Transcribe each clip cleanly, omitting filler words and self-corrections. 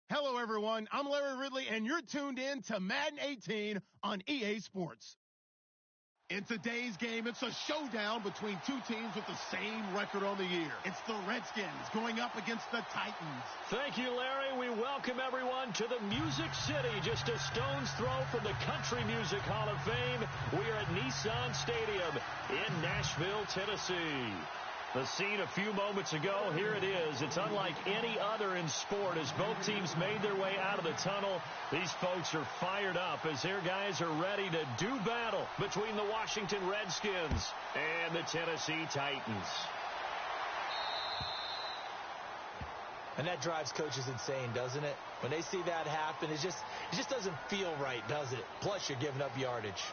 Hello, everyone. I'm Larry Ridley, and you're tuned in to Madden 18 on EA Sports. In today's game, it's a showdown between two teams with the same record on the year. It's the Redskins going up against the Titans. Thank you, Larry. We welcome everyone to the Music City, just a stone's throw from the Country Music Hall of Fame. We are at Nissan Stadium in Nashville, Tennessee. The scene a few moments ago, here it is. It's unlike any other in sport as both teams made their way out of the tunnel. These folks are fired up as their guys are ready to do battle between the Washington Redskins and the Tennessee Titans. And that drives coaches insane, doesn't it? When they see that happen, it just doesn't feel right, does it? Plus, you're giving up yardage.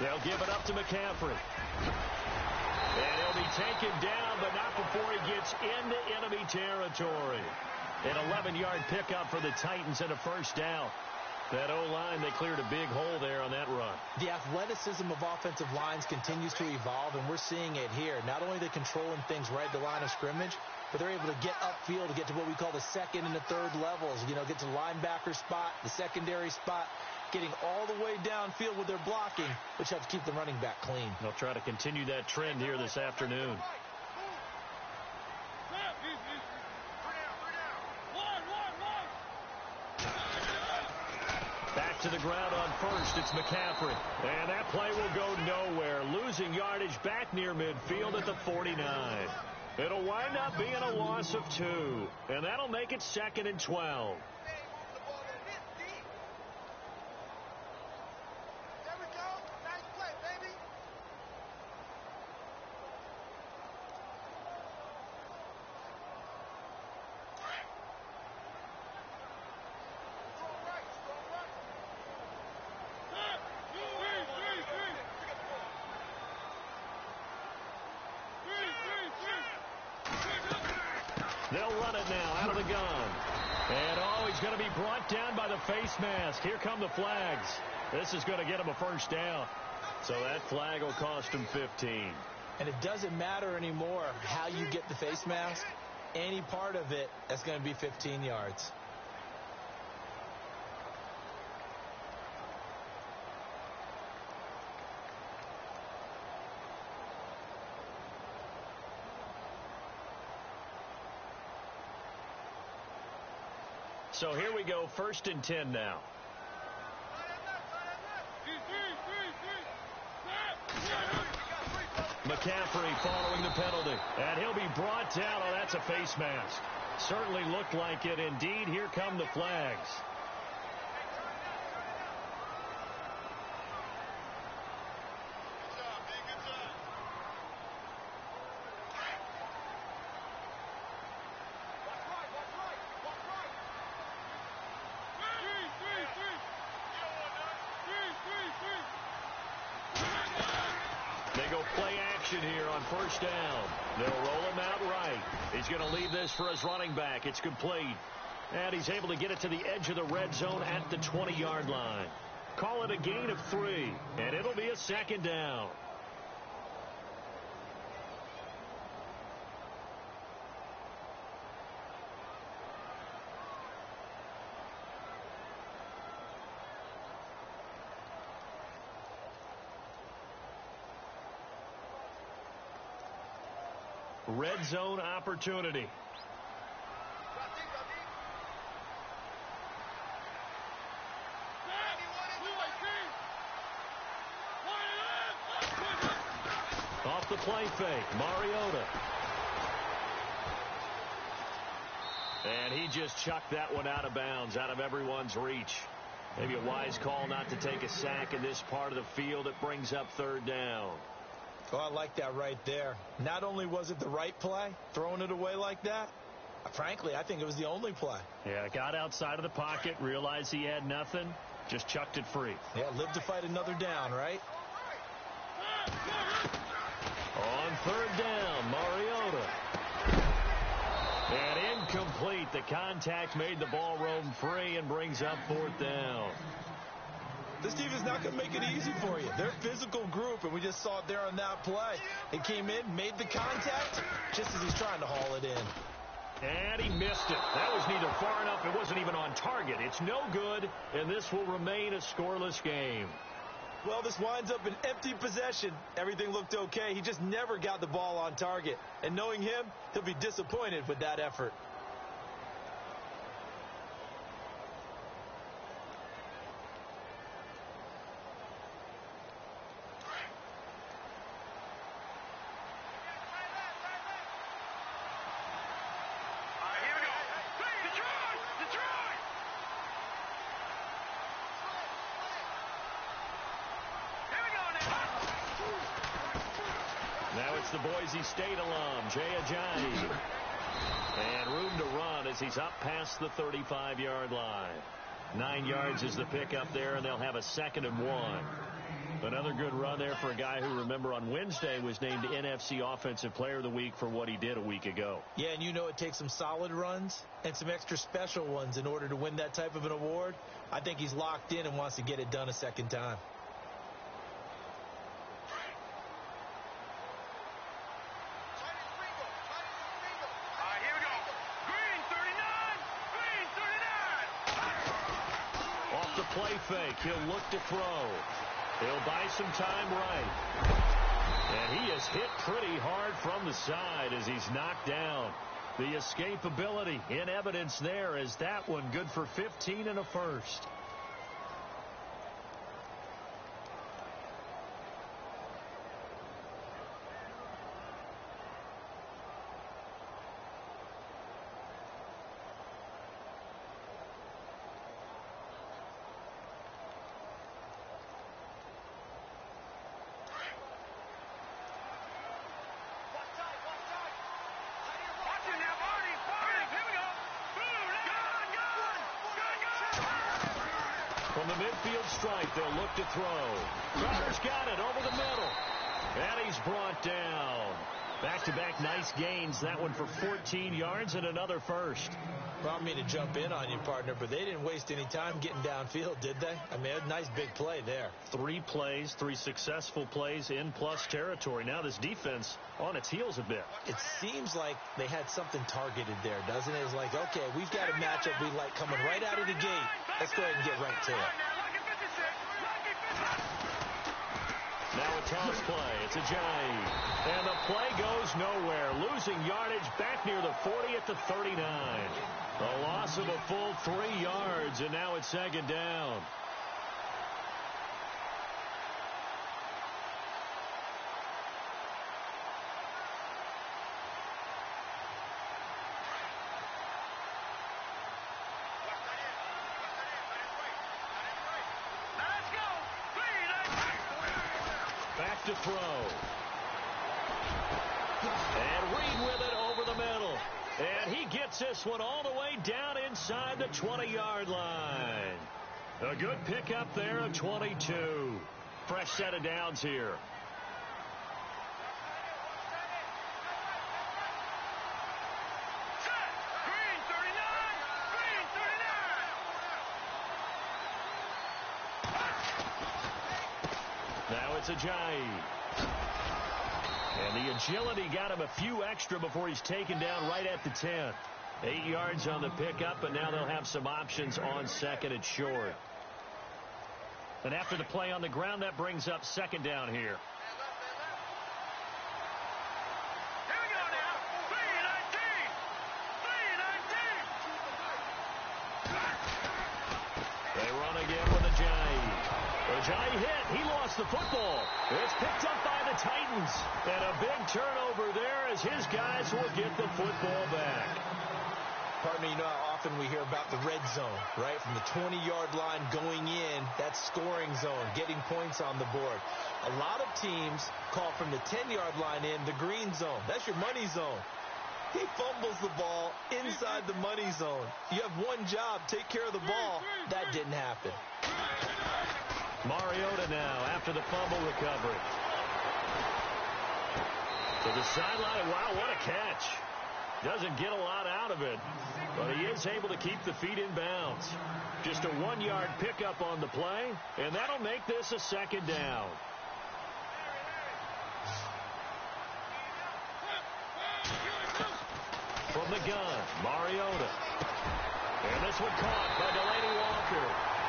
They'll give it up to McCaffrey. And he'll be taken down, but not before he gets into enemy territory. An 11-yard pickup for the Titans and a first down. That O-line, they cleared a big hole there on that run. The athleticism of offensive lines continues to evolve, and we're seeing it here. Not only are they controlling things right at the line of scrimmage, but they're able to get upfield to get to what we call the second and the third levels. You know, get to the linebacker spot, the secondary spot, getting all the way downfield with their blocking, which helps keep the running back clean. They'll try to continue that trend here this afternoon. Back to the ground on first. It's McCaffrey. And that play will go nowhere. Losing yardage back near midfield at the 49. It'll wind up being a loss of 2. And that'll make it 2nd and 12. They'll run it now out of the gun. And, he's going to be brought down by the face mask. Here come the flags. This is going to get him a first down. So that flag will cost him 15. And it doesn't matter anymore how you get the face mask. Any part of it, that's going to be 15 yards. So here we go, 1st and 10 now. McCaffrey following the penalty. And he'll be brought down. Oh, that's a face mask. Certainly looked like it. Indeed, here come the flags. They go play action here on first down. They'll roll him out right. He's going to leave this for his running back. It's complete. And he's able to get it to the edge of the red zone at the 20-yard line. Call it a gain of 3, and it'll be a 2nd down. Red zone opportunity. Off the play fake, Mariota. And he just chucked that one out of bounds, out of everyone's reach. Maybe a wise call not to take a sack in this part of the field. It brings up 3rd down. Oh, I like that right there. Not only was it the right play, throwing it away like that, frankly, I think it was the only play. Yeah, got outside of the pocket, realized he had nothing, just chucked it free. Yeah, live to fight another down, right? On third down, Mariota. And incomplete. The contact made the ball roam free and brings up fourth down. This defense is not going to make it easy for you. They're a physical group, and we just saw it there on that play. He came in, made the contact, just as he's trying to haul it in. And he missed it. That was neither far enough. It wasn't even on target. It's no good, and this will remain a scoreless game. Well, this winds up an empty possession. Everything looked okay. He just never got the ball on target. And knowing him, he'll be disappointed with that effort. Now it's the Boise State alum, Jay Ajayi. And room to run as he's up past the 35-yard line. 9 yards is the pickup there, and they'll have a 2nd and 1. Another good run there for a guy who, remember, on Wednesday was named NFC Offensive Player of the Week for what he did a week ago. Yeah, and you know it takes some solid runs and some extra special ones in order to win that type of an award. I think he's locked in and wants to get it done a second time. Play fake. He'll look to throw. He'll buy some time right. And he is hit pretty hard from the side as he's knocked down. The escapability in evidence there as that one good for 15 and a first. From the midfield stripe, they'll look to throw. Crowder's got it over the middle. And he's brought down. Back-to-back nice gains. That one for 14 yards and another first. Well, I don't mean to jump in on you, partner, but they didn't waste any time getting downfield, did they? I mean, a nice big play there. 3 plays, 3 successful plays in plus territory. Now this defense on its heels a bit. It seems like they had something targeted there, doesn't it? It's like, okay, we've got a matchup we like coming right out of the gate. Let's go ahead and get right to it. Now a toss play. It's Ajayi. And the play goes nowhere. Losing yardage back near the 40 at the 39. A loss of a full 3 yards, and now it's 2nd down. Back to throw. And Reed with it over the middle. And he gets this one all the way down inside the 20-yard line. A good pickup there of 22. Fresh set of downs here. Now it's Ajayi. And the agility got him a few extra before he's taken down right at the 10. 8 yards on the pickup, but now they'll have some options on 2nd and short. And after the play on the ground, that brings up 2nd down here. They run again with Ajayi. Ajayi hit. He lost the football. It's picked up by the Titans. And a big turnover there as his guys will get the football back. Partner, you know how often we hear about the red zone, right? From the 20-yard line going in, that's scoring zone, getting points on the board. A lot of teams call from the 10-yard line in the green zone. That's your money zone. He fumbles the ball inside the money zone. You have one job, take care of the ball. That didn't happen. Mariota now after the fumble recovery. To the sideline. Wow, what a catch. Doesn't get a lot out of it, but he is able to keep the feet in bounds. Just a 1-yard pickup on the play, and that'll make this a second down. From the gun, Mariota. And this one caught by Delaney Walker.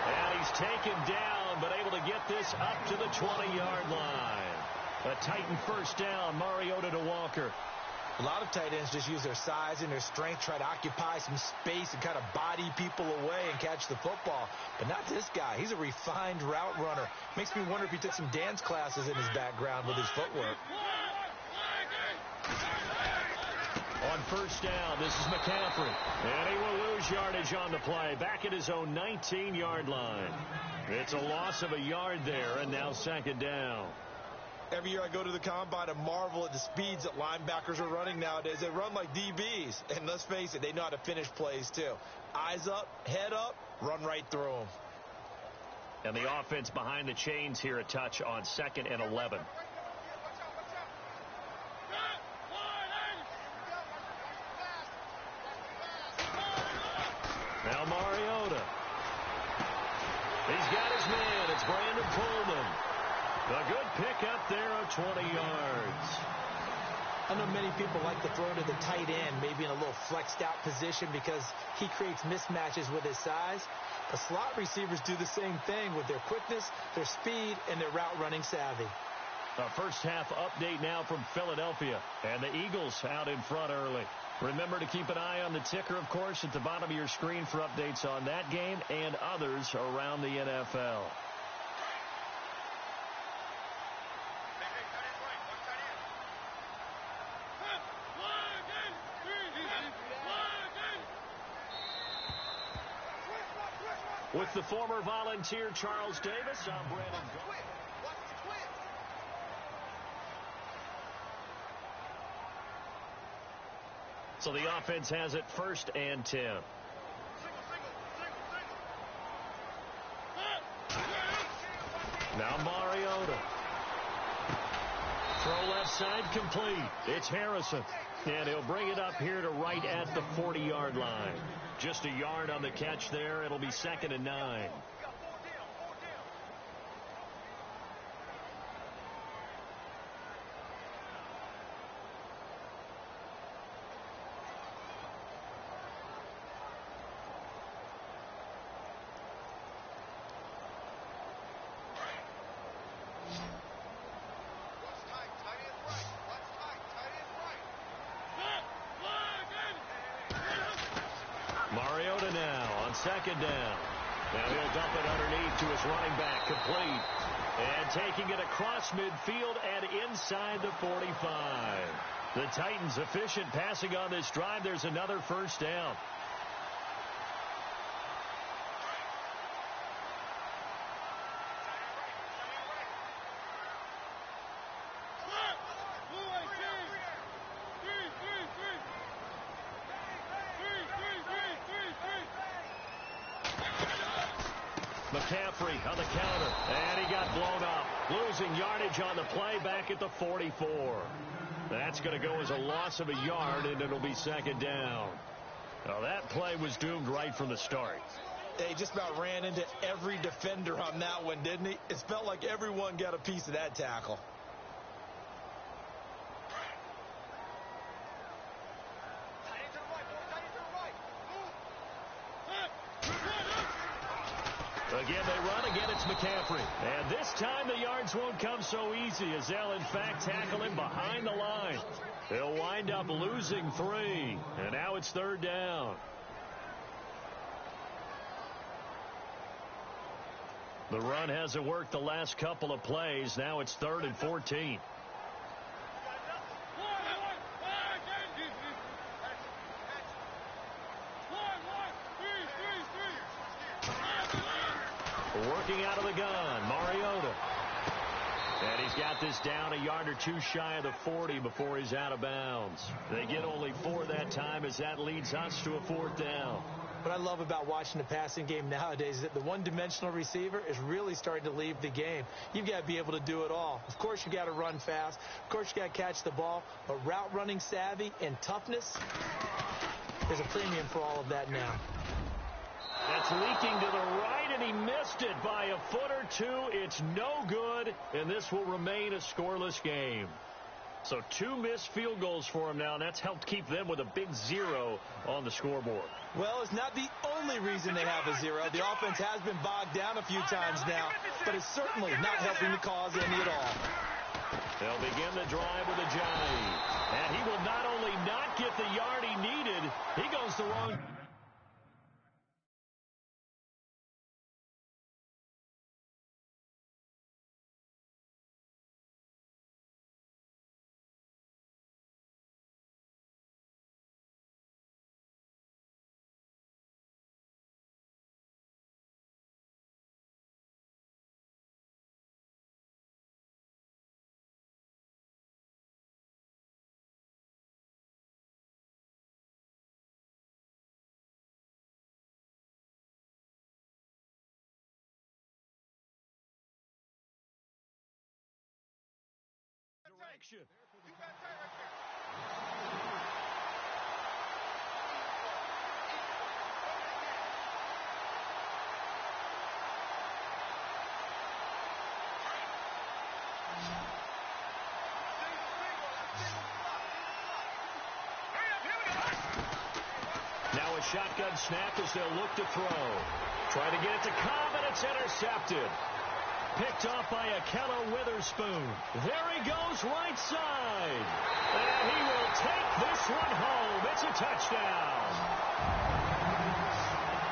And he's taken down, but able to get this up to the 20-yard line. A Titan first down, Mariota to Walker. A lot of tight ends just use their size and their strength, try to occupy some space and kind of body people away and catch the football. But not this guy. He's a refined route runner. Makes me wonder if he took some dance classes in his background with his footwork. On first down, this is McCaffrey. And he will lose yardage on the play. Back at his own 19-yard line. It's a loss of a yard there, and now second down. Every year I go to the combine and marvel at the speeds that linebackers are running nowadays. They run like DBs. And let's face it, they know how to finish plays too. Eyes up, head up, run right through them. And the offense behind the chains here a touch on 2nd and 11. Now Mariota. He's got his man. It's Brandon Pullman. A good pickup there of 20 yards. I know many people like to throw to the tight end, maybe in a little flexed out position because he creates mismatches with his size. The slot receivers do the same thing with their quickness, their speed, and their route running savvy. A first half update now from Philadelphia. And the Eagles out in front early. Remember to keep an eye on the ticker, of course, at the bottom of your screen for updates on that game and others around the NFL. With the former Volunteer Charles Davis, I'm Brandon Gold. So the offense has it 1st and 10. Now Mariota. Throw left side complete. It's Harrison. And he'll bring it up here to right at the 40-yard line. Just a yard on the catch there. It'll be 2nd and 9. Mariota now on 2nd down. Now he'll dump it underneath to his running back, complete. And taking it across midfield and inside the 45. The Titans efficient passing on this drive. There's another first down. McCaffrey on the counter, and he got blown up. Losing yardage on the play back at the 44. That's going to go as a loss of a yard, and it'll be 2nd down. Now, that play was doomed right from the start. He just about ran into every defender on that one, didn't he? It felt like everyone got a piece of that tackle. Again, they run. Again, it's McCaffrey. And this time the yards won't come so easy as they'll, in fact, tackle him behind the line. They'll wind up losing 3. And now it's 3rd down. The run hasn't worked the last couple of plays. Now it's 3rd and 14. Working out of the gun, Mariota. And he's got this down a yard or two shy of the 40 before he's out of bounds. They get only 4 that time as that leads us to a 4th down. What I love about watching the passing game nowadays is that the one-dimensional receiver is really starting to leave the game. You've got to be able to do it all. Of course, you got to run fast. Of course, you got to catch the ball. But route running savvy and toughness, there's a premium for all of that now. That's leaking to the right, and he missed it by a foot or two. It's no good, and this will remain a scoreless game. So 2 missed field goals for him now, and that's helped keep them with a big 0 on the scoreboard. Well, it's not the only reason they have a 0. The offense has been bogged down a few times now, but it's certainly not helping the cause any at all. They'll begin the drive with a Johnny, and he will not only not get the yard he needed, he goes the wrong. Direction. Now a shotgun snap as they'll look to throw. Trying to get it to Cobb, and it's intercepted. Picked off by Akello Witherspoon. There he goes, right side. And he will take this one home. It's a touchdown.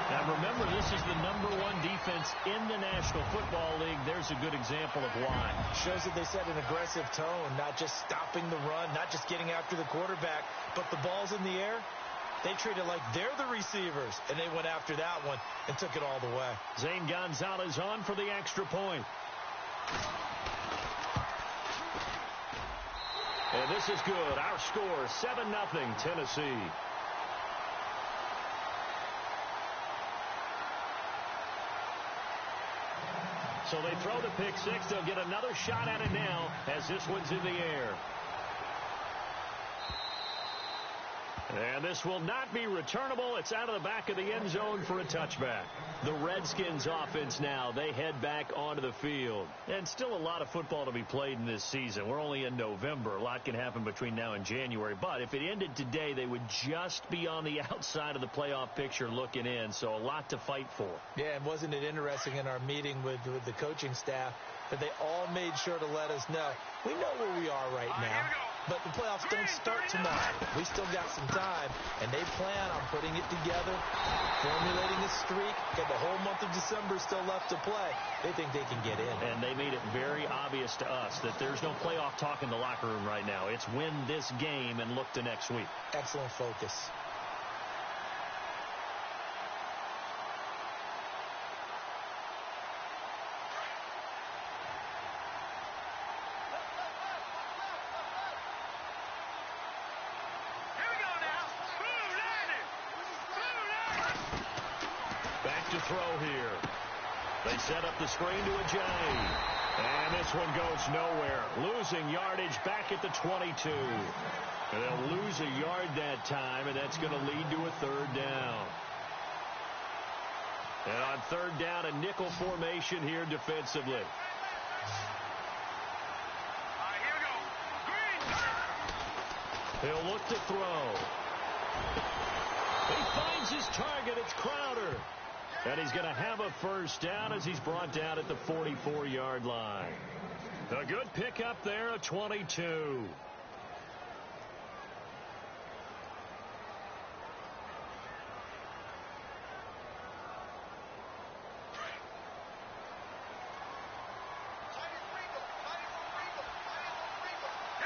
Now remember, this is the #1 defense in the National Football League. There's a good example of why. Shows that they set an aggressive tone, not just stopping the run, not just getting after the quarterback, but the ball's in the air. They treat it like they're the receivers, and they went after that one and took it all the way. Zane Gonzalez on for the extra point. And this is good. Our score, 7-0 Tennessee. So they throw the pick six. They'll get another shot at it now as this one's in the air. And this will not be returnable. It's out of the back of the end zone for a touchback. The Redskins offense now, they head back onto the field. And still a lot of football to be played in this season. We're only in November. A lot can happen between now and January. But if it ended today, they would just be on the outside of the playoff picture looking in. So a lot to fight for. Yeah, and wasn't it interesting in our meeting with the coaching staff that they all made sure to let us know, we know where we are right now. But the playoffs don't start tomorrow. We still got some time, and they plan on putting it together, formulating a streak, and the whole month of December still left to play. They think they can get in. And they made it very obvious to us that there's no playoff talk in the locker room right now. It's win this game and look to next week. Excellent focus. To throw here. They set up the screen to Ajayi. And this one goes nowhere. Losing yardage back at the 22. And they'll lose a yard that time, and that's going to lead to a 3rd down. And on 3rd down, a nickel formation here defensively. Here we go. Green. He'll look to throw. He finds his target. It's Crowder. And he's going to have a 1st down as he's brought down at the 44-yard line. A good pickup there, a 22. Here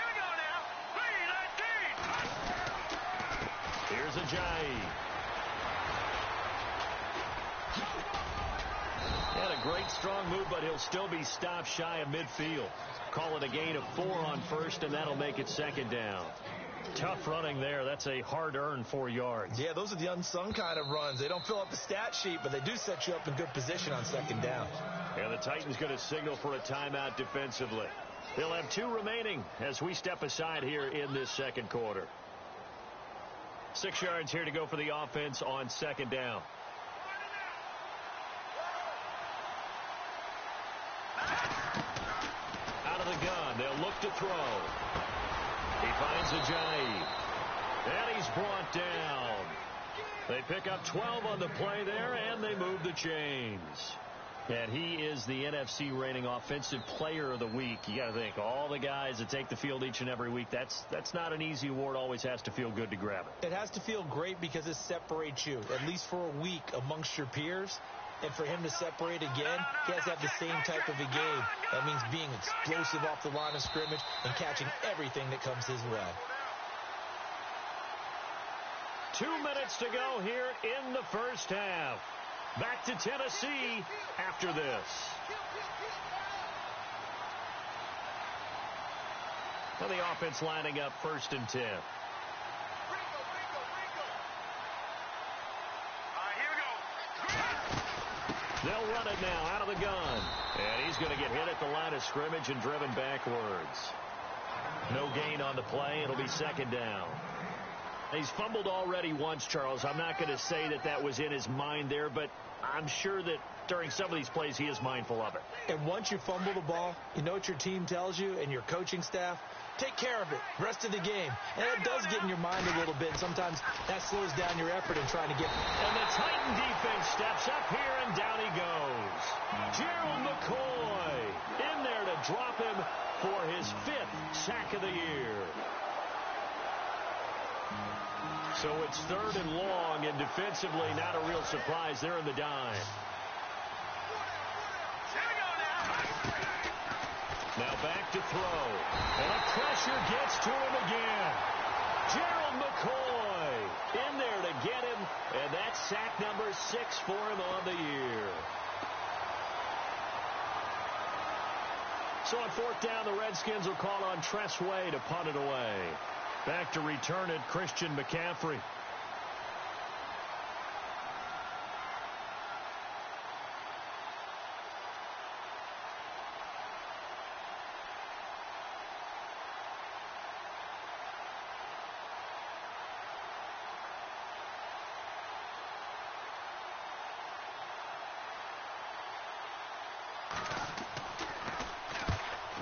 we go now. 3-19. Here's Ajayi. And a great strong move, but he'll still be stopped shy of midfield. Call it a gain of 4 on first, and that'll make it second down. Tough running there. That's a hard-earned 4 yards. Yeah, those are the unsung kind of runs. They don't fill up the stat sheet, but they do set you up in good position on second down. And the Titans going to signal for a timeout defensively. They'll have 2 remaining as we step aside here in this second quarter. 6 yards here to go for the offense on second down. Out of the gun. They'll look to throw. He finds Ajayi. And he's brought down. They pick up 12 on the play there, and they move the chains. And he is the NFC reigning offensive player of the week. You got to think, all the guys that take the field each and every week, that's not an easy award. Always has to feel good to grab it. It has to feel great because it separates you, at least for a week, amongst your peers. And for him to separate again, he has to have the same type of a game. That means being explosive off the line of scrimmage and catching everything that comes his way. 2 minutes to go here in the first half. Back to Tennessee after this. Well, the offense lining up 1st and 10. Here we go. They'll run it now out of the gun. And he's going to get hit at the line of scrimmage and driven backwards. No gain on the play. It'll be second down. He's fumbled already once, Charles. I'm not going to say that was in his mind there, but I'm sure that during some of these plays he is mindful of it. And once you fumble the ball, you know what your team tells you and your coaching staff? Take care of it. Rest of the game. And it does get in your mind a little bit. And sometimes that slows down your effort in trying to get. And the Titan defense steps up here, and down he goes. Gerald McCoy in there to drop him for his 5th sack of the year. So it's 3rd and long, and defensively not a real surprise. They're in the dime. Now back to throw. And the pressure gets to him again. Gerald McCoy in there to get him, and that's sack number 6 for him on the year. So on 4th down, the Redskins will call on Tress Way to punt it away. Back to return it, Christian McCaffrey.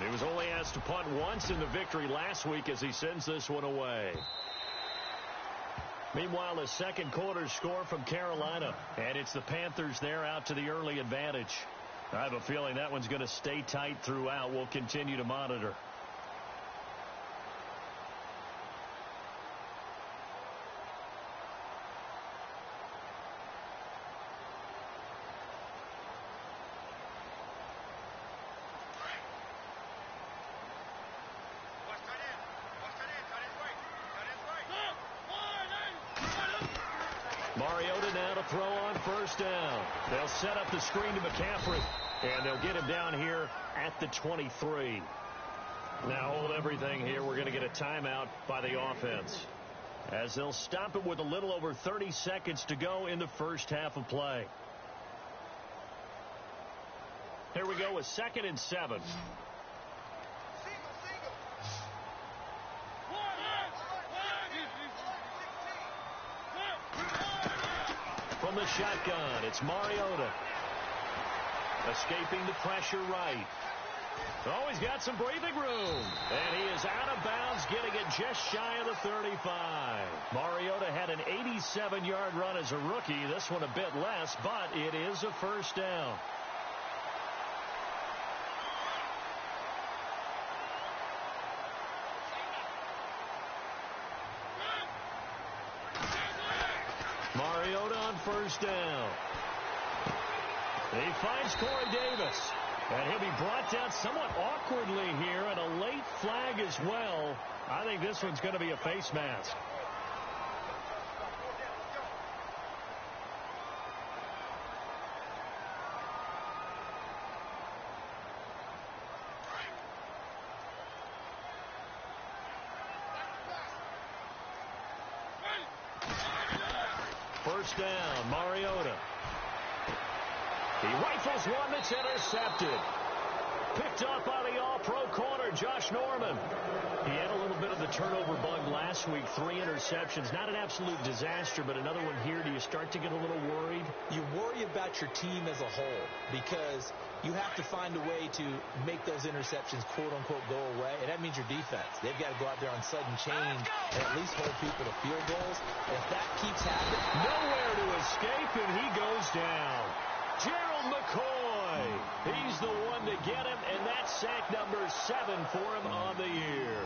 He was only asked to punt once in the victory last week as he sends this one away. Meanwhile, the second quarter score from Carolina, and it's the Panthers there out to the early advantage. I have a feeling that one's going to stay tight throughout. We'll continue to monitor. Mariota now to throw on 1st down. They'll set up the screen to McCaffrey, and they'll get him down here at the 23. Now hold everything here. We're going to get a timeout by the offense, as they'll stop it with a little over 30 seconds to go in the first half of play. Here we go with 2nd and 7. From the shotgun, it's Mariota. Escaping the pressure right. Oh, he's got some breathing room. And he is out of bounds, getting it just shy of the 35. Mariota had an 87-yard run as a rookie. This one a bit less, but it is a 1st down. Mariota on 1st down. He finds Corey Davis. And he'll be brought down somewhat awkwardly here, and a late flag as well. I think this one's going to be a face mask. first down. Mariota. He rifles one that's intercepted. Picked up by the all-pro corner, Josh Norman. He had a little bit of the turnover bug last week, 3 interceptions. Not an absolute disaster, but another one here. Do you start to get a little worried? You worry about your team as a whole because you have to find a way to make those interceptions, quote-unquote, go away, and that means your defense. They've got to go out there on sudden change and at least hold people to field goals. And if that keeps happening... Nowhere to escape, and he goes down. Gerald McCoy. He's the one to get him, and that's sack number 7 for him on the year.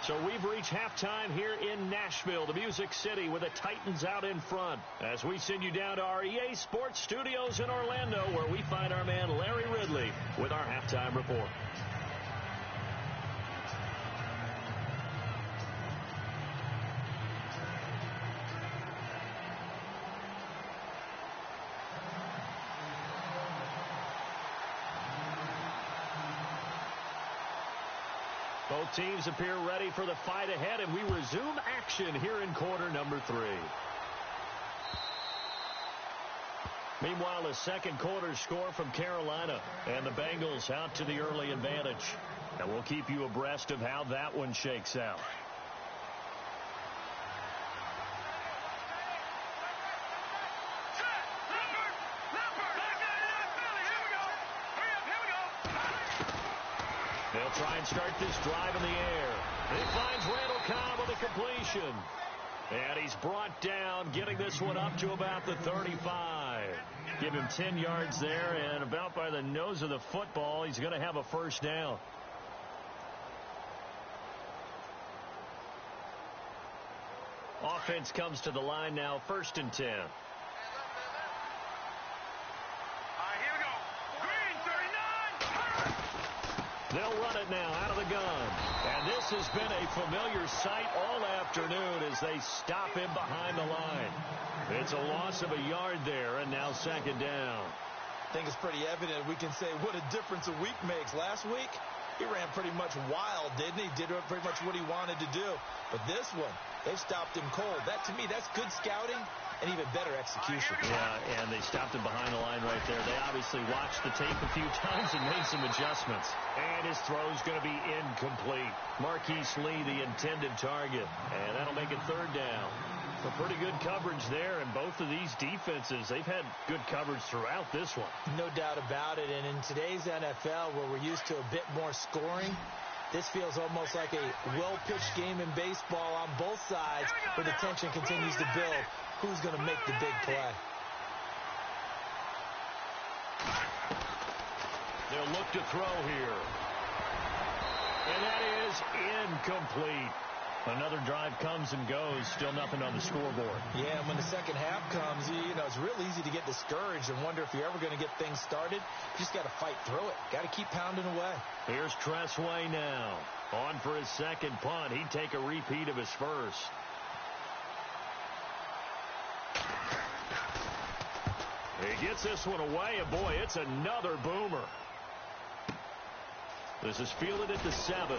So we've reached halftime here in Nashville, the Music City, with the Titans out in front. As we send you down to our EA Sports Studios in Orlando, where we find our man Larry Ridley with our halftime report. Both teams appear ready for the fight ahead, and we resume action here in quarter number 3. Meanwhile, a second quarter score from Carolina, and the Bengals out to the early advantage. And we'll keep you abreast of how that one shakes out. They'll try and start this drive in the air. He finds Randall Cobb with a completion. And he's brought down, getting this one up to about the 35. Give him 10 yards there, and about by the nose of the football, he's going to have a first down. Offense comes to the line now, 1st and 10. They'll run it now out of the gun. And this has been a familiar sight all afternoon as they stop him behind the line. It's a loss of a yard there, and now 2nd down. I think it's pretty evident. We can say what a difference a week makes. Last week, he ran pretty much wild, didn't he? Did pretty much what he wanted to do. But this one, they stopped him cold. That, to me, that's good scouting and even better execution. Yeah, and they stopped him behind the line right there. They obviously watched the tape a few times and made some adjustments. And his throw's going to be incomplete. Marquise Lee, the intended target. And that'll make it 3rd down. So pretty good coverage there, and both of these defenses, they've had good coverage throughout this one. No doubt about it. And in today's NFL, where we're used to a bit more scoring, this feels almost like a well-pitched game in baseball on both sides, where the tension continues to build. Who's going to make the big play? They'll look to throw here. And that is incomplete. Another drive comes and goes. Still nothing on the scoreboard. Yeah, and when the second half comes, you know, it's real easy to get discouraged and wonder if you're ever going to get things started. You just got to fight through it. Got to keep pounding away. Here's Tressway now. On for his second punt. He'd take a repeat of his first. He gets this one away, and boy, it's another boomer. This is fielded at the 7.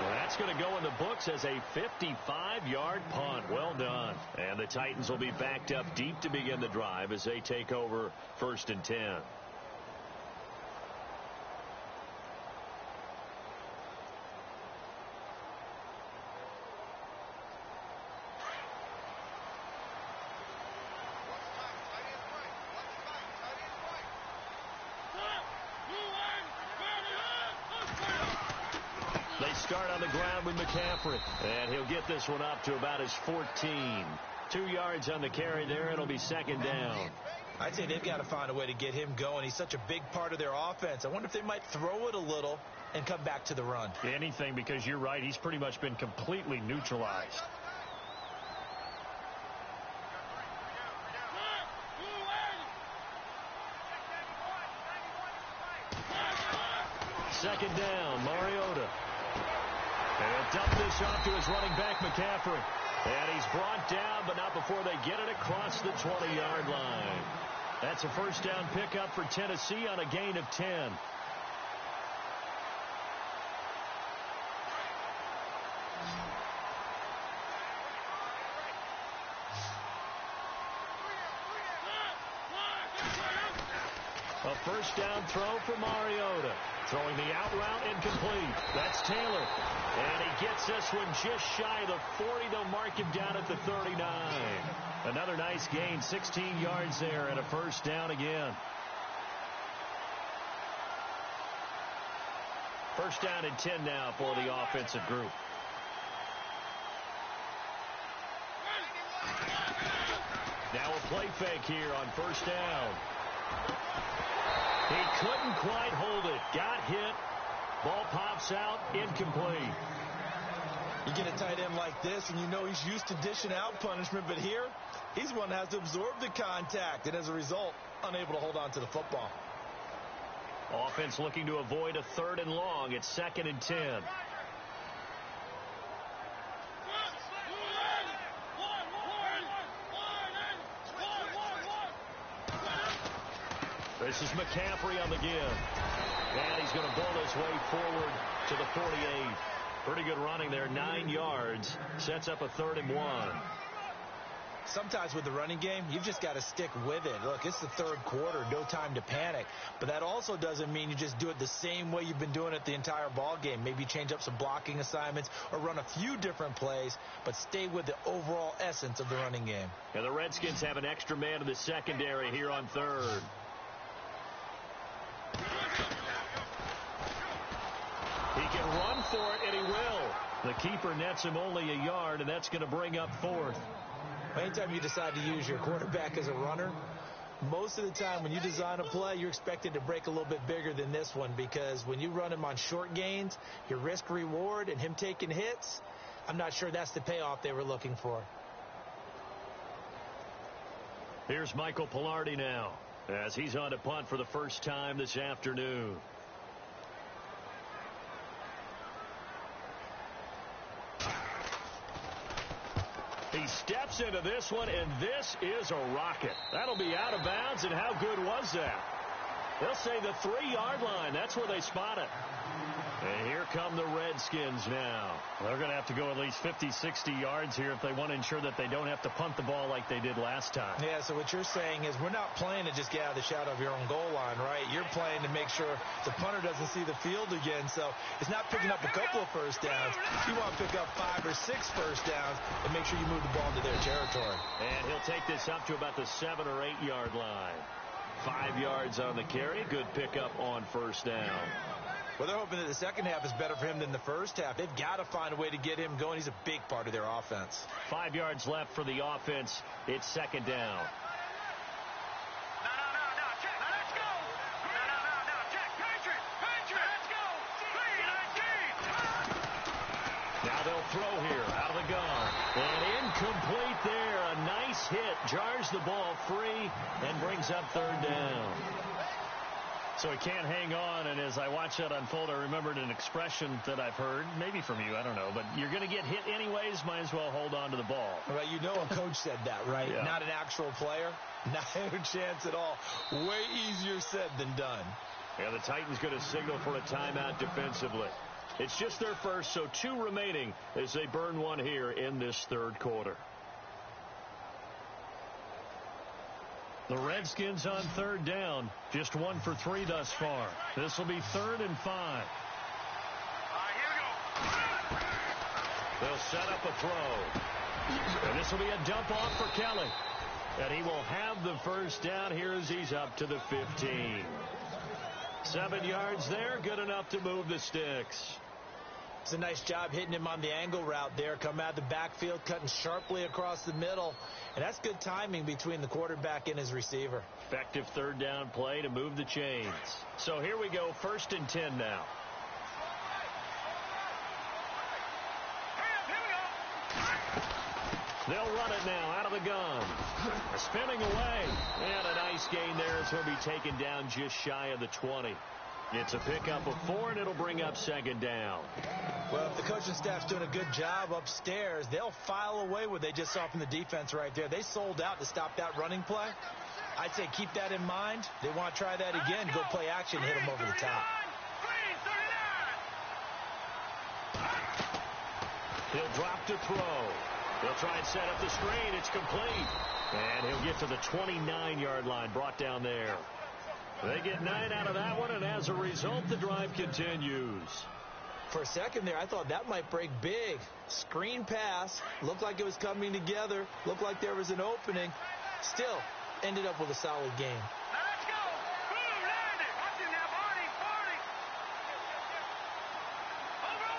And that's going to go in the books as a 55-yard punt. Well done. And the Titans will be backed up deep to begin the drive as they take over 1st and 10. They start on the ground with McCaffrey, and he'll get this one up to about his 14. 2 yards on the carry there. It'll be 2nd down. I'd say they've got to find a way to get him going. He's such a big part of their offense. I wonder if they might throw it a little and come back to the run. Anything, because you're right. He's pretty much been completely neutralized. Second down, Mariota. And he'll dump this off to his running back, McCaffrey. And he's brought down, but not before they get it across the 20-yard line. That's a first down pickup for Tennessee on a gain of 10. A first down throw for Mariota. Throwing the out route incomplete. That's Taylor. And he gets this one just shy of the 40. They'll mark him down at the 39. Another nice gain, 16 yards there, and a first down again. First down and 10 now for the offensive group. Now a play fake here on first down. He couldn't quite hold it. Got hit. Ball pops out. Incomplete. You get a tight end like this, and you know he's used to dishing out punishment, but here, he's one that has to absorb the contact, and as a result, unable to hold on to the football. Offense looking to avoid a third and long. It's 2nd and 10. This is McCaffrey on the give. And he's going to bowl his way forward to the 48. Pretty good running there, 9 yards. Sets up a 3rd and 1. Sometimes with the running game, you've just got to stick with it. Look, it's the 3rd quarter, no time to panic. But that also doesn't mean you just do it the same way you've been doing it the entire ball game. Maybe change up some blocking assignments or run a few different plays, but stay with the overall essence of the running game. And the Redskins have an extra man in the secondary here on 3rd. He can run for it, and he will. The keeper nets him only a yard, and that's going to bring up 4th. Anytime you decide to use your quarterback as a runner, most of the time when you design a play, you're expected to break a little bit bigger than this one, because when you run him on short gains, your risk-reward and him taking hits, I'm not sure that's the payoff they were looking for. Here's Michael Pilardi now, as he's on to punt for the first time this afternoon. He steps into this one, and this is a rocket. That'll be out of bounds, and how good was that? They'll say the 3-yard line. That's where they spot it. And here come the Redskins now. They're going to have to go at least 50, 60 yards here if they want to ensure that they don't have to punt the ball like they did last time. Yeah, so what you're saying is we're not playing to just get out of the shadow of your own goal line, right? You're playing to make sure the punter doesn't see the field again. So it's not picking up a couple of first downs. You want to pick up 5 or 6 first downs and make sure you move the ball into their territory. And he'll take this up to about the 7 or 8 yard line. 5 yards on the carry. Good pickup on first down. Well, they're hoping that the second half is better for him than the first half. They've got to find a way to get him going. He's a big part of their offense. 5 yards left for the offense. It's 2nd down. No, check. Let's go. No, check. Patriot, let's go. 3-19. Now they'll throw here out of the gun. And incomplete there. A nice hit. Jars the ball free and brings up 3rd down. So he can't hang on, and as I watch that unfold, I remembered an expression that I've heard, maybe from you, I don't know, but you're going to get hit anyways, might as well hold on to the ball. Right, you know a coach said that, right? Yeah. Not an actual player. Not a chance at all. Way easier said than done. Yeah, the Titans going to signal for a timeout defensively. It's just their first, so 2 remaining as they burn one here in this 3rd quarter. The Redskins on 3rd down. Just 1 for 3 thus far. This will be 3rd and 5. All right, here we go. They'll set up a throw. And this will be a dump off for Kelly. And he will have the first down here as he's up to the 15. 7 yards there, good enough to move the sticks. It's a nice job hitting him on the angle route there. Come out of the backfield, cutting sharply across the middle. And that's good timing between the quarterback and his receiver. Effective 3rd down play to move the chains. So here we go, 1st and 10 now. They'll run it now out of the gun. Spinning away. And a nice gain there. It's going to be taken down just shy of the 20. It's a pickup of 4, and it'll bring up second down. Well, if the coaching staff's doing a good job upstairs, they'll file away what they just saw from the defense right there. They sold out to stop that running play. I'd say keep that in mind. They want to try that again, go play action, hit them over the top. He'll drop to throw. He'll try and set up the screen. It's complete. And he'll get to the 29-yard line, brought down there. They get 9 out of that one, and as a result, the drive continues. For a second there, I thought that might break big. Screen pass. Looked like it was coming together. Looked like there was an opening. Still, ended up with a solid game. Now let's go. Boom, land it. Watch it now, Barney. Over.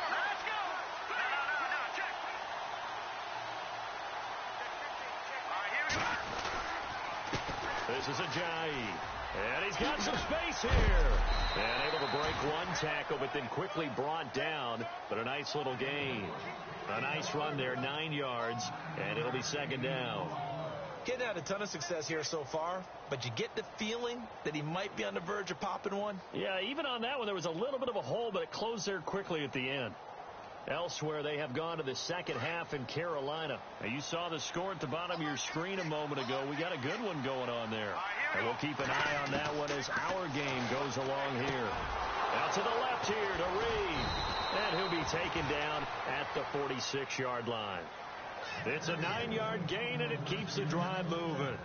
Now let's go. No, check. All right, here we go. This is Ajayi. And he's got some space here. And able to break one tackle, but then quickly brought down. But a nice little gain. A nice run there, 9 yards, and it'll be second down. Getting had a ton of success here so far, but you get the feeling that he might be on the verge of popping one. Yeah, even on that one, there was a little bit of a hole, but it closed there quickly at the end. Elsewhere, they have gone to the second half in Carolina. Now, you saw the score at the bottom of your screen a moment ago. We got a good one going on there. And we'll keep an eye on that one as our game goes along here. Out to the left here to Reed. And he'll be taken down at the 46-yard line. It's a 9-yard gain, and it keeps the drive moving.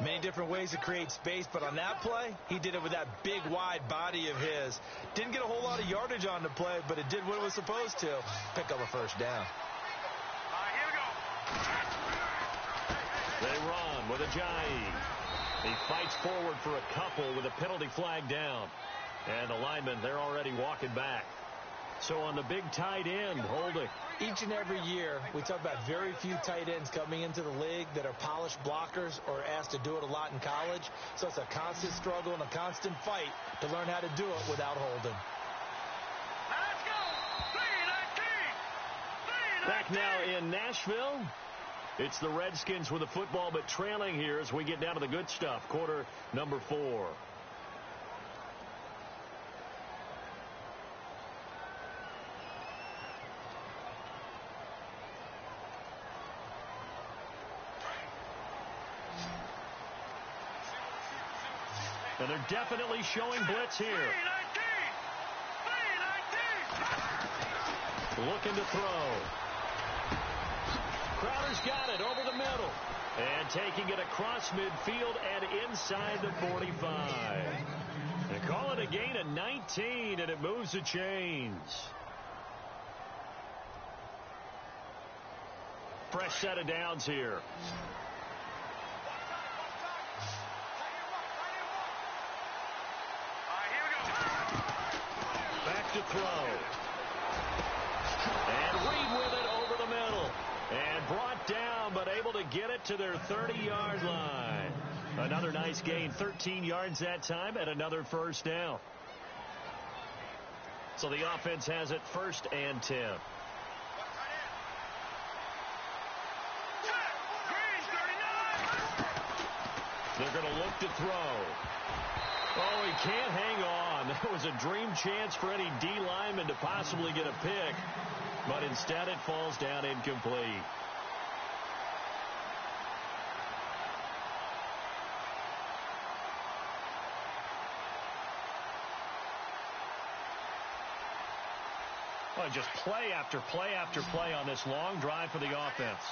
Many different ways to create space, but on that play, he did it with that big, wide body of his. Didn't get a whole lot of yardage on the play, but it did what it was supposed to. Pick up a first down. All right, here we go. They run with Ajayi. He fights forward for a couple with a penalty flag down. And the linemen, they're already walking back. So on the big tight end, holding. Each and every year, we talk about very few tight ends coming into the league that are polished blockers or asked to do it a lot in college. So it's a constant struggle and a constant fight to learn how to do it without holding. Now let's go. 3-19. Back now in Nashville. It's the Redskins with the football, but trailing here as we get down to the good stuff. Quarter number 4. And they're definitely showing blitz here. 3-19. Looking to throw. Crowder's got it over the middle. And taking it across midfield and inside the 45. They call it a gain of 19, and it moves the chains. Fresh set of downs here. To throw. And Reed with it over the middle. And brought down, but able to get it to their 30-yard line. Another nice gain, 13 yards that time, and another first down. So the offense has it 1st and 10. They're going to look to throw. Oh, he can't hang on. That was a dream chance for any D lineman to possibly get a pick, but instead it falls down incomplete. Oh, just play after play after play on this long drive for the offense.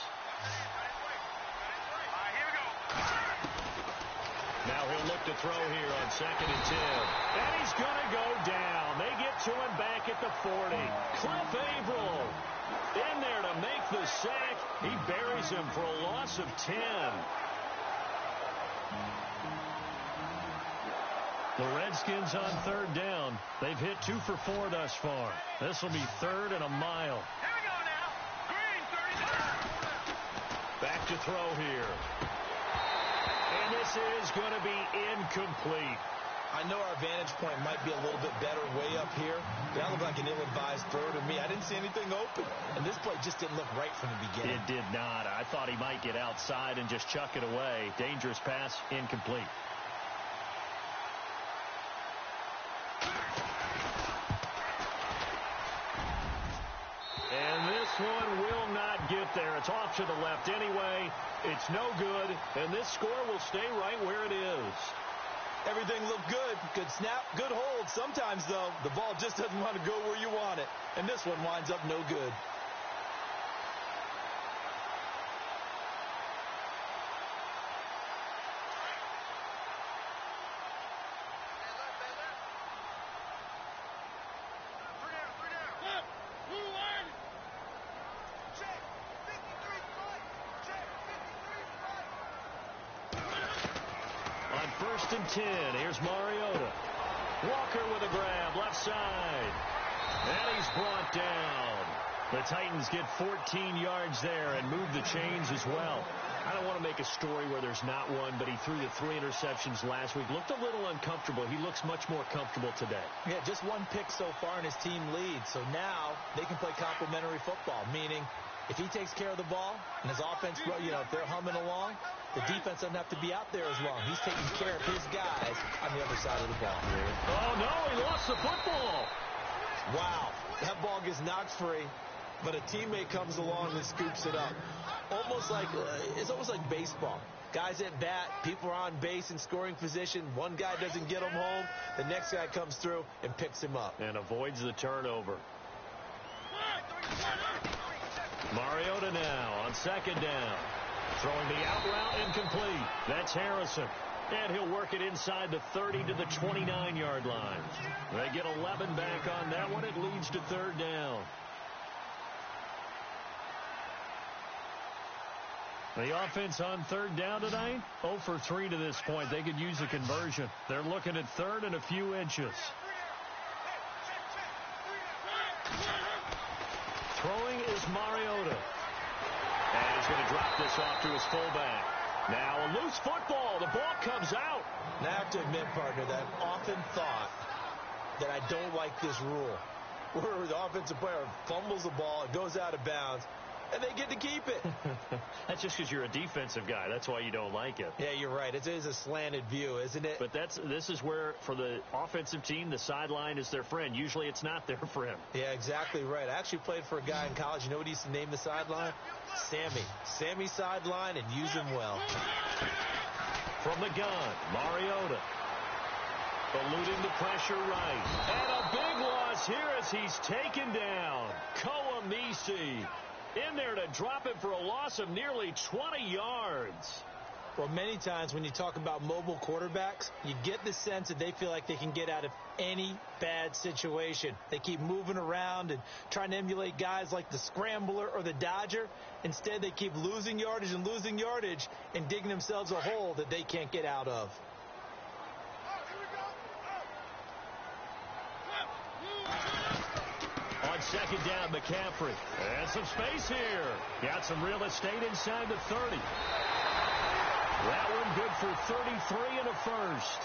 Now he'll look to throw here on 2nd and 10. And he's going to go down. They get to him back at the 40. Cliff Averill in there to make the sack. He buries him for a loss of 10. The Redskins on 3rd down. They've hit 2 for 4 thus far. This will be 3rd and a mile. Here we go now. Green, 39. Back to throw here. And this is going to be incomplete. I know our vantage point might be a little bit better way up here, but that looked like an ill-advised throw to me. I didn't see anything open, and this play just didn't look right from the beginning. It did not. I thought he might get outside and just chuck it away. Dangerous pass, incomplete. off to the left anyway. It's no good, and this score will stay right where it is. Everything looked good. Good snap, good hold. Sometimes, though, the ball just doesn't want to go where you want it. And this one winds up no good. First and 10. Here's Mariota. Walker with a grab, left side. And he's brought down. The Titans get 14 yards there and move the chains as well. I don't want to make a story where there's not one, but he threw the 3 interceptions last week. Looked a little uncomfortable. He looks much more comfortable today. Yeah, just 1 pick so far and his team leads. So now they can play complementary football, meaning if he takes care of the ball and his offense, if they're humming along, the defense doesn't have to be out there as long. He's taking care of his guys on the other side of the ball. Oh, no, he lost the football. Wow, that ball gets knocked free, but a teammate comes along and scoops it up. It's almost like baseball. Guys at bat, people are on base in scoring position. One guy doesn't get him home. The next guy comes through and picks him up. And avoids the turnover. Mariota now on second down. Throwing the out route incomplete. That's Harrison. And he'll work it inside the 30 to the 29-yard line. They get 11 back on that one. It leads to third down. The offense on third down tonight, 0 for 3 to this point. They could use a conversion. They're looking at third and a few inches. Throwing is Mariota. And he's going to drop this off to his fullback. Now a loose football. The ball comes out. Now I have to admit, partner, that I've often thought that I don't like this rule, where the offensive player fumbles the ball, it goes out of bounds, and they get to keep it. That's just because you're a defensive guy. That's why you don't like it. Yeah, you're right. It is a slanted view, isn't it? But this is where, for the offensive team, the sideline is their friend. Usually it's not their friend. Yeah, exactly right. I actually played for a guy in college. You know what he used to name the sideline? Sammy. Sammy sideline, and use him well. From the gun, Mariota. Eluding the pressure right. And a big loss here as he's taken down. Koamisi in there to drop it for a loss of nearly 20 yards. Well, many times when you talk about mobile quarterbacks, you get the sense that they feel like they can get out of any bad situation. They keep moving around and trying to emulate guys like the scrambler or the dodger. Instead, they keep losing yardage and digging themselves a hole that they can't get out of. On second down, McCaffrey. And some space here. Got some real estate inside the 30. That one good for 33 and a first.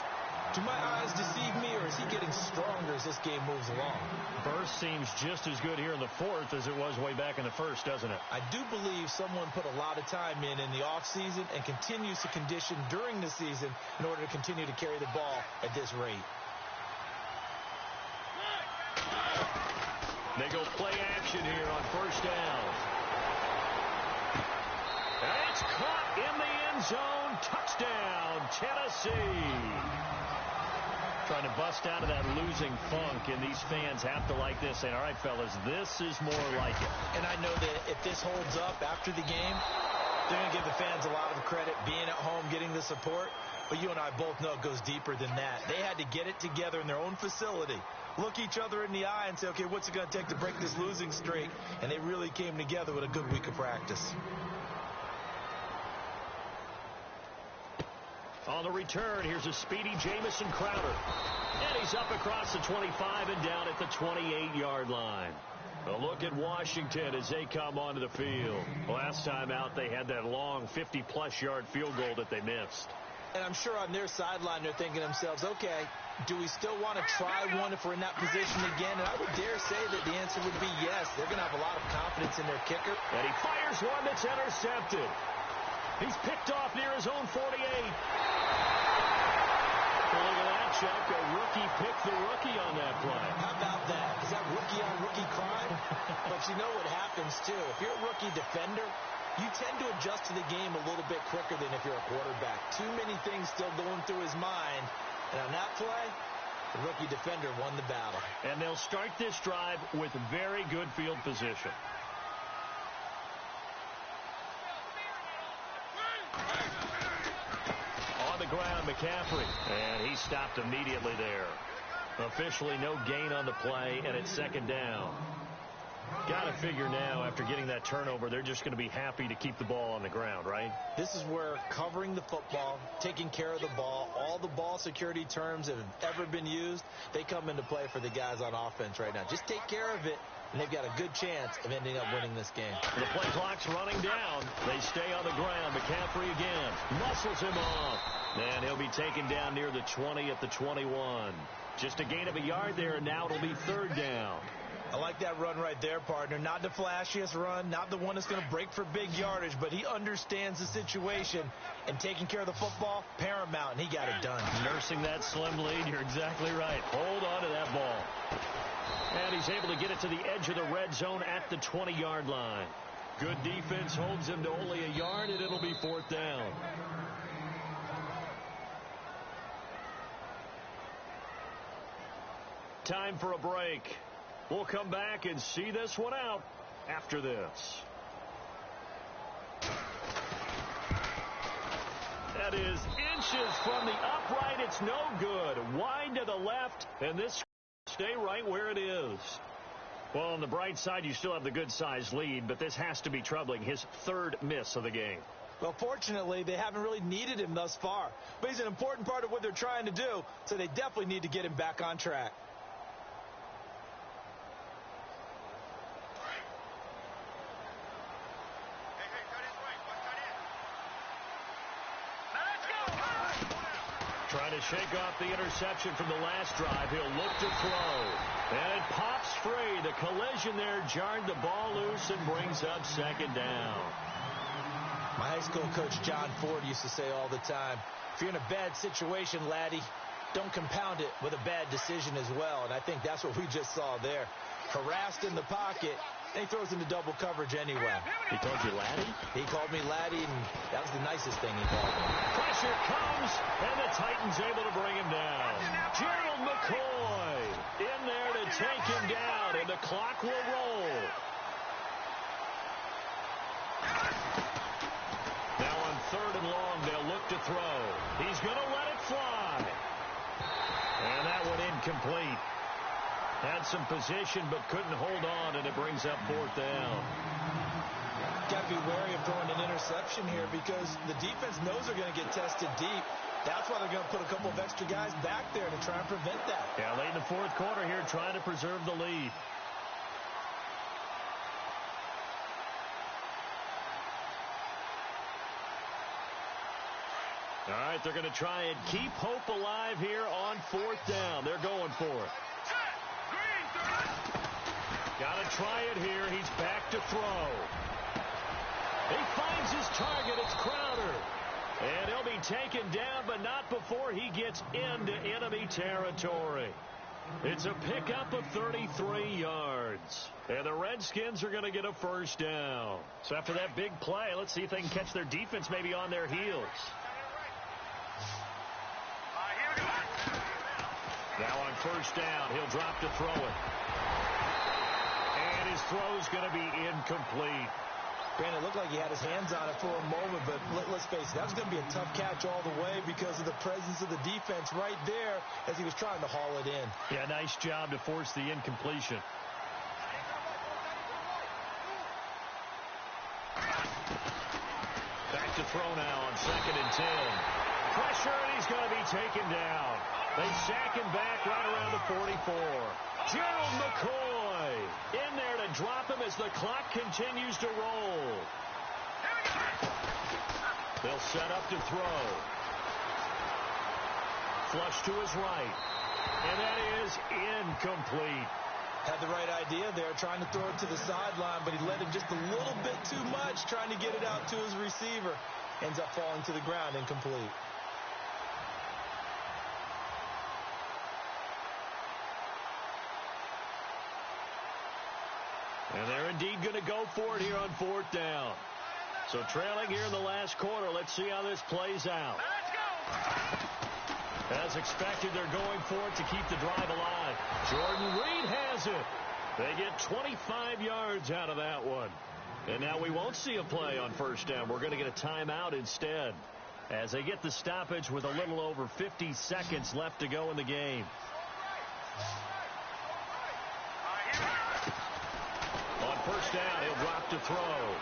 Do my eyes deceive me, or is he getting stronger as this game moves along? Burst seems just as good here in the fourth as it was way back in the first, doesn't it? I do believe someone put a lot of time in the offseason and continues to condition during the season in order to continue to carry the ball at this rate. They go play action here on first down. And it's caught in the end zone. Touchdown, Tennessee. Trying to bust out of that losing funk, and these fans have to like this, saying, all right, fellas, this is more like it. And I know that if this holds up after the game, they're going to give the fans a lot of credit, being at home, getting the support. But you and I both know it goes deeper than that. They had to get it together in their own facility, look each other in the eye and say, okay, what's it going to take to break this losing streak? And they really came together with a good week of practice. On the return, here's a speedy Jamison Crowder. And he's up across the 25 and down at the 28-yard line. A look at Washington as they come onto the field. Last time out, they had that long 50-plus yard field goal that they missed. And I'm sure on their sideline, they're thinking to themselves, okay, do we still want to try one if we're in that position again? And I would dare say that the answer would be yes. They're going to have a lot of confidence in their kicker. And he fires one that's intercepted. He's picked off near his own 48. Well, look at that, Chuck. A rookie picked the rookie on that play. How about that? Is that rookie-on-rookie crime? But you know what happens, too. If you're a rookie defender, you tend to adjust to the game a little bit quicker than if you're a quarterback. Too many things still going through his mind. And on that play, the rookie defender won the battle. And they'll start this drive with very good field position. On the ground, McCaffrey. And he stopped immediately there. Officially no gain on the play, and it's second down. Got to figure now, after getting that turnover, they're just going to be happy to keep the ball on the ground, right? This is where covering the football, taking care of the ball, all the ball security terms that have ever been used, they come into play for the guys on offense right now. Just take care of it, and they've got a good chance of ending up winning this game. The play clock's running down. They stay on the ground. McCaffrey again. Muscles him off. And he'll be taken down near the 20 at the 21. Just a gain of a yard there, and now it'll be third down. I like that run right there, partner. Not the flashiest run, not the one that's going to break for big yardage, but he understands the situation, and taking care of the football, paramount, and he got it done. Nursing that slim lead, you're exactly right. Hold on to that ball. And he's able to get it to the edge of the red zone at the 20-yard line. Good defense holds him to only a yard, and it'll be fourth down. Time for a break. We'll come back and see this one out after this. That is inches from the upright. It's no good. Wide to the left, and this stay right where it is. Well, on the bright side, you still have the good-sized lead, but this has to be troubling. His third miss of the game. Well, fortunately, they haven't really needed him thus far. But he's an important part of what they're trying to do, so they definitely need to get him back on track. Trying to shake off the interception from the last drive. He'll look to throw. And it pops free. The collision there jarred the ball loose and brings up second down. My high school coach, John Ford, used to say all the time, if you're in a bad situation, laddie, don't compound it with a bad decision as well. And I think that's what we just saw there. Harassed in the pocket, and he throws into double coverage anyway. He called you laddie? He called me laddie, and that was the nicest thing he called me. Pressure comes, and the Titans able to bring him down. Gerald McCoy in there to take him down, and the clock will roll. Now on third and long, they'll look to throw. He's going to let it fly. And that one incomplete. Had some position, but couldn't hold on, and it brings up fourth down. Got to be wary of throwing an interception here because the defense knows they're going to get tested deep. That's why they're going to put a couple of extra guys back there to try and prevent that. Yeah, late in the fourth quarter here, trying to preserve the lead. All right, they're going to try and keep hope alive here on fourth down. They're going for it. Got to try it here. He's back to throw. He finds his target. It's Crowder. And he'll be taken down, but not before he gets into enemy territory. It's a pickup of 33 yards. And the Redskins are going to get a first down. So after that big play, let's see if they can catch their defense maybe on their heels. Now on first down, he'll drop to throw it. And his throw's going to be incomplete. Brandon, it looked like he had his hands on it for a moment, but let's face it, that was going to be a tough catch all the way because of the presence of the defense right there as he was trying to haul it in. Yeah, nice job to force the incompletion. Back to throw now on 2nd and 10. Pressure, and he's going to be taken down. They sack him back right around the 44. Gerald McCoy in there to drop him as the clock continues to roll. They'll set up to throw. Flush to his right. And that is incomplete. Had the right idea there, trying to throw it to the sideline, but he let it just a little bit too much, trying to get it out to his receiver. Ends up falling to the ground, incomplete. And they're indeed going to go for it here on fourth down. So So trailing here in the last quarter. Let's see how this plays out. Let's go. As expected, they're going for it to keep the drive alive. Jordan Reed has it. They get 25 yards out of that one. And now we won't see a play on first down. We're going to get a timeout instead, as they get the stoppage with a little over 50 seconds left to go in the game. On first down, he'll drop to throw.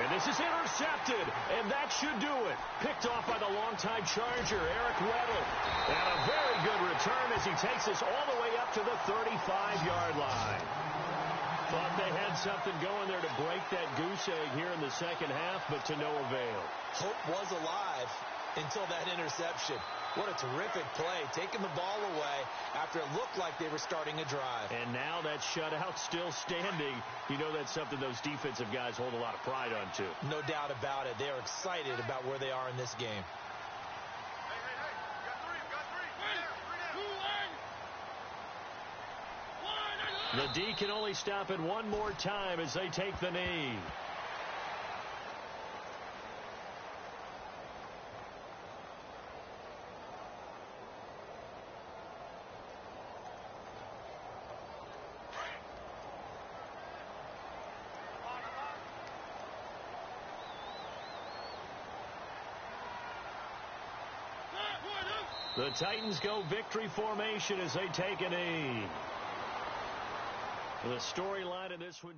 And this is intercepted, and that should do it. Picked off by the longtime Charger, Eric Weddle. And a very good return as he takes us all the way up to the 35-yard line. Thought they had something going there to break that goose egg here in the second half, but to no avail. Hope was alive until that interception. What a terrific play, taking the ball away after it looked like they were starting a drive. And now that shutout still standing. You know that's something those defensive guys hold a lot of pride on, too. No doubt about it. They are excited about where they are in this game. The D can only stop it one more time as they take the knee. The Titans go victory formation as they take a knee. The storyline in this one.